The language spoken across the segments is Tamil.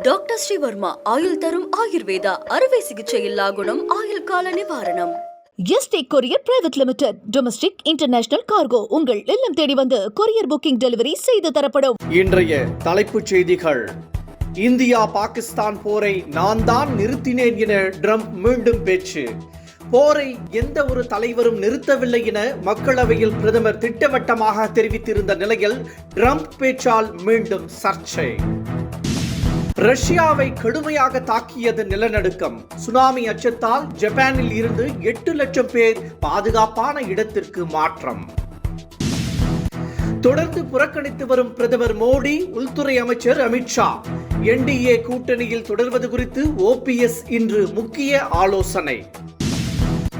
டாக்டர் ஸ்ரீவர்மா ஆயுள் தரும் ஆயுர்வேதா அறுவை சிகிச்சையில்லா குணம் ஆயுள் கால நிவாரணம். Yesterday courier private limited. Domestic international cargo உங்கள் இல்லம் தேடி வந்து கொரியர் புக்கிங் டெலிவரி செய்து தரப்படும். இன்றைய தலைப்புச் செய்திகள். இந்தியா பாகிஸ்தான் போரை நான் தான் நிறுத்தினேன் என ட்ரம்ப் மீண்டும் பேச்சு. போரை எந்த ஒரு தலைவரும் நிறுத்தவில்லை என மக்களவையில் பிரதமர் திட்டவட்டமாக தெரிவித்திருந்த நிலையில் ட்ரம்ப் பேச்சால் மீண்டும் சர்ச்சை. ரஷ்யாவை கடுமையாக தாக்கியது நிலநடுக்கம். சுனாமி அச்சத்தால் ஜப்பானில் இருந்து 8 லட்சம் பேர் பாதுகாப்பான இடத்திற்கு மாற்றம். தொடர்ந்து புறக்கணித்து வரும் பிரதமர் மோடி, உள்துறை அமைச்சர் அமித்ஷா என்டிஏ கூட்டணியில் தொடர்வது குறித்து ஓபிஎஸ் இன்று முக்கிய ஆலோசனை.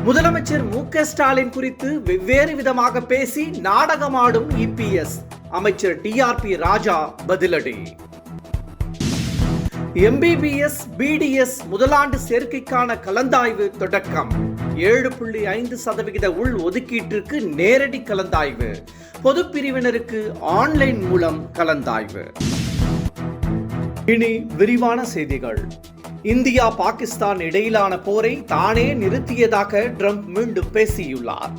முதலமைச்சர் மு.க. ஸ்டாலின் குறித்து வெவ்வேறு விதமாக பேசி நாடகமாடும் இபிஎஸ். அமைச்சர் டிஆர்பி ராஜா பதிலடி. எம்பிபிஎஸ் பிடிஎஸ் முதலாண்டு சேர்க்கைக்கான கலந்தாய்வு தொடக்கம். 7.5% உள் ஒதுக்கீட்டிற்கு நேரடி கலந்தாய்வு. பொது பிரிவினருக்கு ஆன்லைன் மூலம் கலந்தாய்வு. இனி விரிவான செய்திகள். இந்தியா பாகிஸ்தான் இடையிலான போரை தானே நிறுத்தியதாக ட்ரம்ப் மீண்டும் பேசியுள்ளார்.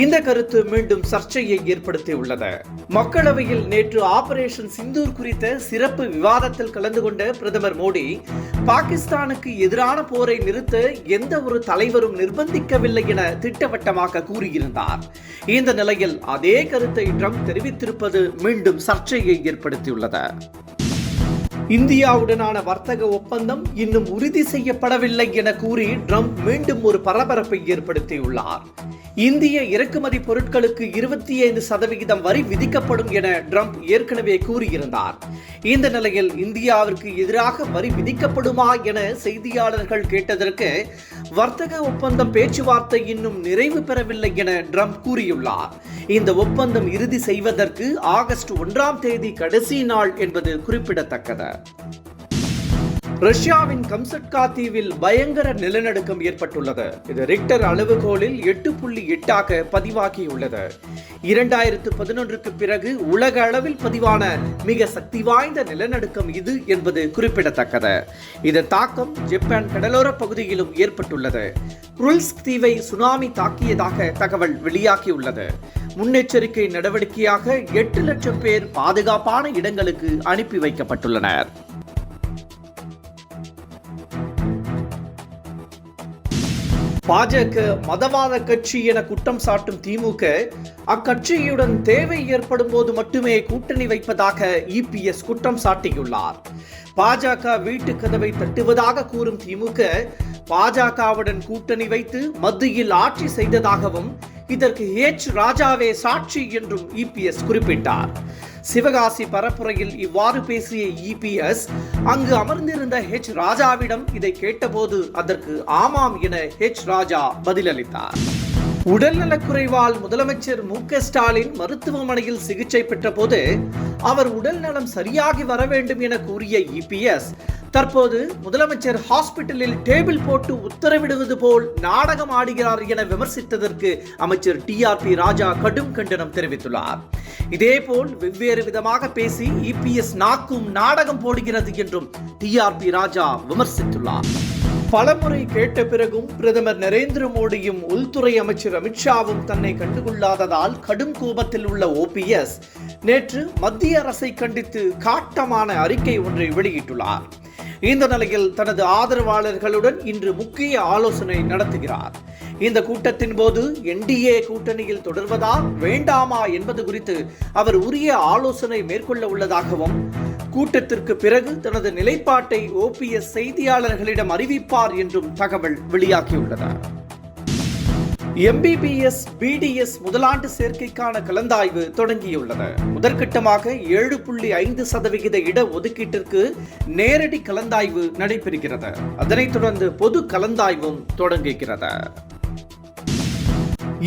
இந்த கருத்து மீண்டும் சர்ச்சையை ஏற்படுத்தியுள்ளது. மக்களவையில் நேற்று ஆபரேஷன் சிந்தூர் குறித்த சிறப்பு விவாதத்தில் கலந்து கொண்ட பிரதமர் மோடி, பாகிஸ்தானுக்கு எதிரான போரை நிறுத்த எந்த ஒரு தலைவரும் நிர்பந்திக்கவில்லை என திட்டவட்டமாக கூறியிருந்தார். இந்த நிலையில் அதே கருத்தை ட்ரம்ப் தெரிவித்திருப்பது மீண்டும் சர்ச்சையை ஏற்படுத்தியுள்ளது. இந்தியாவுடனான வர்த்தக ஒப்பந்தம் இன்னும் உறுதி செய்யப்படவில்லை என கூறி ட்ரம்ப் மீண்டும் ஒரு பரபரப்பை ஏற்படுத்தியுள்ளார். இந்திய இறக்குமதி பொருட்களுக்கு 25% வரி விதிக்கப்படும் என ட்ரம்ப் ஏற்கனவே கூறியிருந்தார். இந்த நிலையில் இந்தியாவிற்கு எதிராக வரி விதிக்கப்படுமா என செய்தியாளர்கள் கேட்டதற்கு, வர்த்தக ஒப்பந்தம் பேச்சுவார்த்தை இன்னும் நிறைவு பெறவில்லை என ட்ரம்ப் கூறியுள்ளார். இந்த ஒப்பந்தம் இறுதி செய்வதற்கு ஆகஸ்ட் 1ஆம் தேதி கடைசி நாள் என்பது குறிப்பிடத்தக்கது. ரஷ்யாவின் கம்சட்கா தீவில் பயங்கர நிலநடுக்கம் ஏற்பட்டுள்ளது. இது ரிக்டர் அளவுகோலில் 8.8 பதிவாகியுள்ளது. 2011க்கு பிறகு உலக அளவில் பதிவான மிக சக்தி வாய்ந்த நிலநடுக்கம் இது என்பது குறிப்பிடத்தக்கது. இதன் தாக்கம் ஜப்பான் கடலோர பகுதியிலும் ஏற்பட்டுள்ளது. குருல்ஸ்க் தீவை சுனாமி தாக்கியதாக தகவல் வெளியாகியுள்ளது. முன்னெச்சரிக்கை நடவடிக்கையாக 8 லட்சம் பேர் பாதுகாப்பான இடங்களுக்கு அனுப்பி வைக்கப்பட்டுள்ளனர். பாஜக மதவாத கட்சி என குற்றம் சாட்டும் திமுக, அக்கட்சியுடன் தேவை ஏற்படும் போது மட்டுமே கூட்டணி வைப்பதாக இபிஎஸ் குற்றம் சாட்டியுள்ளார். பாஜக வீட்டு கதவை தட்டுவதாக கூறும் திமுக, பாஜகவுடன் கூட்டணி வைத்து மத்தியில் ஆட்சி செய்ததாகவும் இதற்கு ராஜாவே சாட்சி என்றும் இபிஎஸ் குறிப்பிட்டார். சிவகாசி பரப்புரையில் இவ்வாறு பேசிய இபிஎஸ், அங்கு அமர்ந்திருந்த ராஜாவிடம் இதை கேட்டபோது அதற்கு ஆமாம் என ராஜா பதிலளித்தார். உடல்நலக்குறைவால் முதலமைச்சர் மு.க. ஸ்டாலின் மருத்துவமனையில் சிகிச்சை பெற்ற போது அவர் உடல் நலம் சரியாகி வர வேண்டும் என கூறிய இபிஎஸ், தற்போது முதலமைச்சர் ஹாஸ்பிட்டலில் டேபிள் போட்டு உத்தரவிடுவது போல் நாடகம் ஆடுகிறார் என விமர்சித்ததற்கு அமைச்சர் டிஆர்பி ராஜா கடும் கண்டனம் தெரிவித்துள்ளார். இதேபோல் வெவ்வேறு விதமாக பேசி இபிஎஸ் நாக்கும் நாடகம் போடுகிறது என்றும் டிஆர்பி ராஜா விமர்சித்துள்ளார். பலமுறை கேட்ட பிறகும் பிரதமர் நரேந்திர மோடியும் உள்துறை அமைச்சர் அமித்ஷாவும் தன்னை கண்டுகொள்ளாததால் கடும் கோபத்தில் உள்ள ஓபிஎஸ் நேற்று மத்திய அரசை கண்டித்து காட்டமான அறிக்கை ஒன்றை வெளியிட்டுள்ளார். இந்த நிலையில் தனது ஆதரவாளர்களுடன் இன்று முக்கிய ஆலோசனை நடத்துகிறார். இந்த கூட்டத்தின் போது என்டிஏ கூட்டணியில் தொடர்வதா வேண்டாமா என்பது குறித்து அவர் உரிய ஆலோசனை மேற்கொள்ள உள்ளதாகவும், கூட்டத்திற்கு பிறகு தனது நிலைப்பாட்டை ஓபிஎஸ் செய்தியாளர்களிடம் அறிவிப்பார் என்றும் தகவல் வெளியாகியுள்ளது. எம்பிபிஎஸ் பிடிஎஸ் முதலாண்டு சேர்க்கைக்கான கலந்தாய்வு தொடங்கியுள்ளது. முதற்கட்டமாக 7.5% இட ஒதுக்கீட்டிற்கு நேரடி கலந்தாய்வு நடைபெறுகிறது. அதனைத் தொடர்ந்து பொது கலந்தாய்வும் தொடங்குகிறது.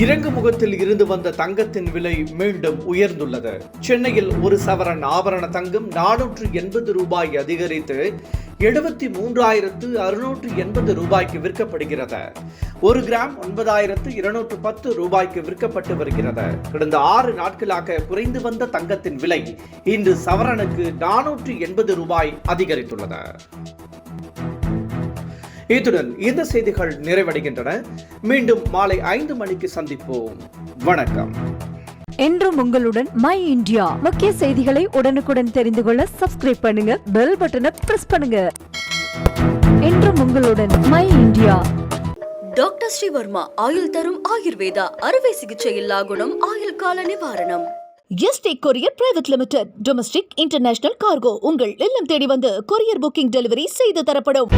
இறங்கு முகத்தில் இருந்து வந்த தங்கத்தின் விலை மீண்டும் உயர்ந்துள்ளது. சென்னையில் ஒரு சவரன் ஆபரண தங்கம் 480 ரூபாய் அதிகரித்து 73,680 ரூபாய்க்கு விற்கப்படுகிறது. 1 கிராம் 9,210 ரூபாய்க்கு விற்கப்பட்டு வருகிறது. கடந்த 6 நாட்களாக குறைந்து வந்த தங்கத்தின் விலை இன்று சவரனுக்கு 480 ரூபாய் அதிகரித்துள்ளது. இத்துடன் இந்த செய்திகள் நிறைவடைகின்றன. மீண்டும் மாலை 5 மணிக்கு சந்திப்போம். வணக்கம். என்றும் உங்களுடன் மை இந்தியா. முக்கிய செய்திகளை உடனுக்குடன் தெரிந்து கொள்ள சப்ஸ்கிரைப் பண்ணுங்க, பெல் பட்டனை பிரஸ் பண்ணுங்க. என்றும் உங்களுடன் மை இந்தியா. டாக்டர் ஸ்ரீவர்மா ஆயுள் தரும் ஆயுர்வேதா அறுவை சிகிச்சை இல்லா குணம் ஆயுள் கால நிவாரணம். Yesterday courier private limited domestic international cargo உங்கள் இல்லம் தேடி வந்து கொரியர் புக்கிங் டெலிவரி செய்து தரப்படும்.